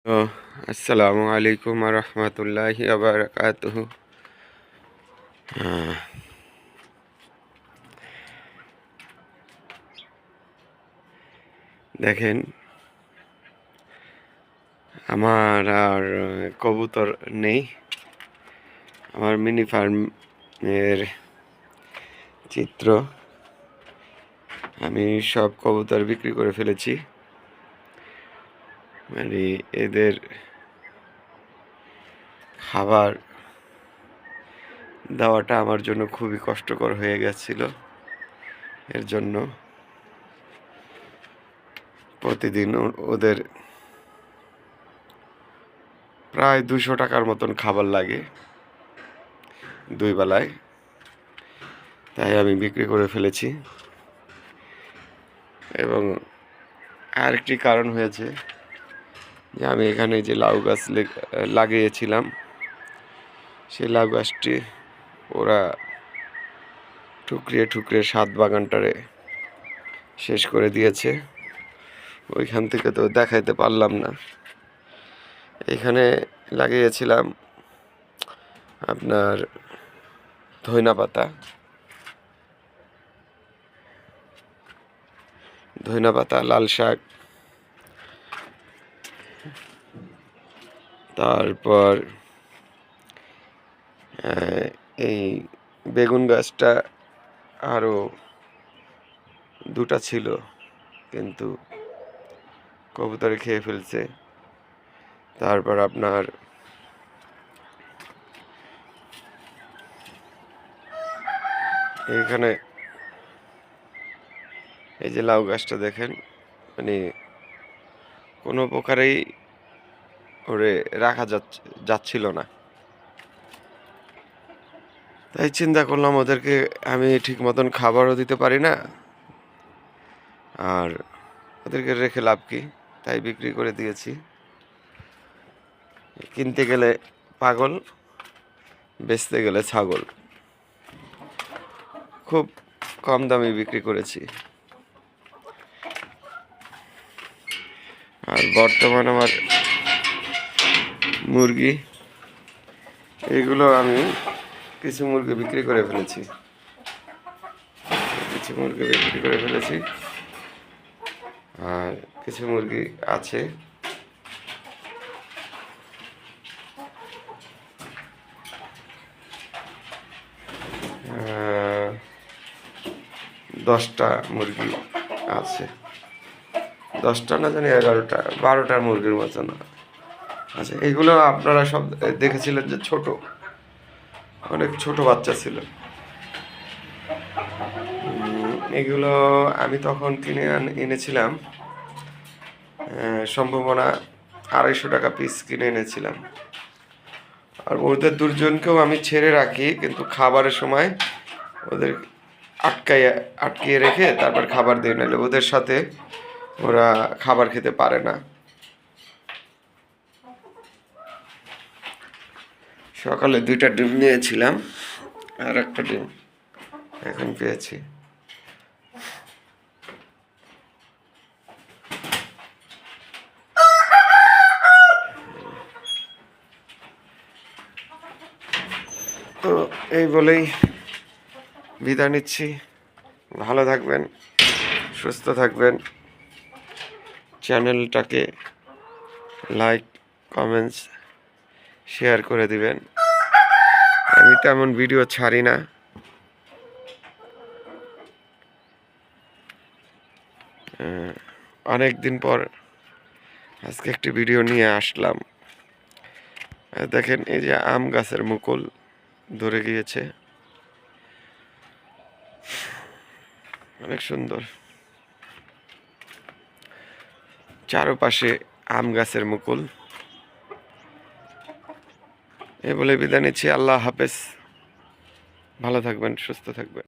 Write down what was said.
তো আসসালামু আলাইকুম রহমতুল্লাহি বারাকাতুহু। দেখেন, আমার আর কবুতর নেই। আমার মিনি ফার্মের চিত্র। আমি সব কবুতর বিক্রি করে ফেলেছি। মানে এদের খাবার দেওয়াটা আমার জন্য খুবই কষ্টকর হয়ে গেছিল। এর জন্য প্রতিদিন ওদের প্রায় 200 টাকার মতন খাবার লাগে 2 বেলায়। তাই আমি বিক্রি করে ফেলেছি। এবং আরেকটি কারণ হয়েছে যে আমি এখানে যে লাউ গাছ লাগিয়েছিলাম, সেই লাউ গাছটি ওরা ঠুকরিয়ে ঠুকরিয়ে সাত বাগানটারে শেষ করে দিয়েছে। ওইখান থেকে তো দেখাইতে পারলাম না। এখানে লাগিয়েছিলাম আপনার ধইনা পাতা, লাল শাক, তারপর এই বেগুন গাছটা আরও 2টা ছিল, কিন্তু কবুতরে খেয়ে ফেলছে। তারপর আপনার এখানে এই যে লাউ গাছটা দেখেন, মানে কোনো প্রকারেই ওরে রাখা যাচ্ছিল না। তাই চিন্তা করলাম ওদেরকে আমি ঠিক মতন খাবারও দিতে পারি না, আর ওদেরকে রেখে লাভ কি, তাই বিক্রি করে দিয়েছি। কিনতে গেলে পাগল, বেচতে গেলে ছাগল। খুব কম দামে বিক্রি করেছি। আর বর্তমান আমার মুরগি, এগুলো আমি কিছু মুরগি বিক্রি করে ফেলেছি। আর কিছু মুরগি আছে। আহ, 10টা মুরগি আছে। 10টা না জানি 11টা 12টার মুরগির মতন আছে। এগুলো আপনারা সব দেখেছিলেন যে ছোট, অনেক ছোট বাচ্চা ছিল। এগুলো আমি তখন কিনে এনেছিলাম, সম্ভাবনা 250 টাকা পিস কিনে এনেছিলাম। আর ওদের দুজনকেও আমি ছেড়ে রাখি, কিন্তু খাবারের সময় ওদের আটকিয়ে রেখে তারপর খাবার দিয়ে নিলে ওদের সাথে ওরা খাবার খেতে পারে না। সকালে 2টা ডিম নিয়েছিলাম, আর একটা ডিম এখন পেয়েছি। তো এই বলেই বিদায় নিচ্ছি। ভালো থাকবেন, সুস্থ থাকবেন। চ্যানেলটাকে লাইক, কমেন্টস, শেয়ার করে দিবেন। আমি তেমন ভিডিও ছাড়ি না। অনেক দিন পর আজকে একটি ভিডিও নিয়ে আসলাম। দেখেন, এই যে আম গাছের মুকুল ধরে গিয়েছে, অনেক সুন্দর। চারপাশে আম গাছের মুকুল। এই বলে বিদায় নিচ্ছি। আল্লাহ হাফেজ। ভালো থাকবেন, সুস্থ থাকবেন।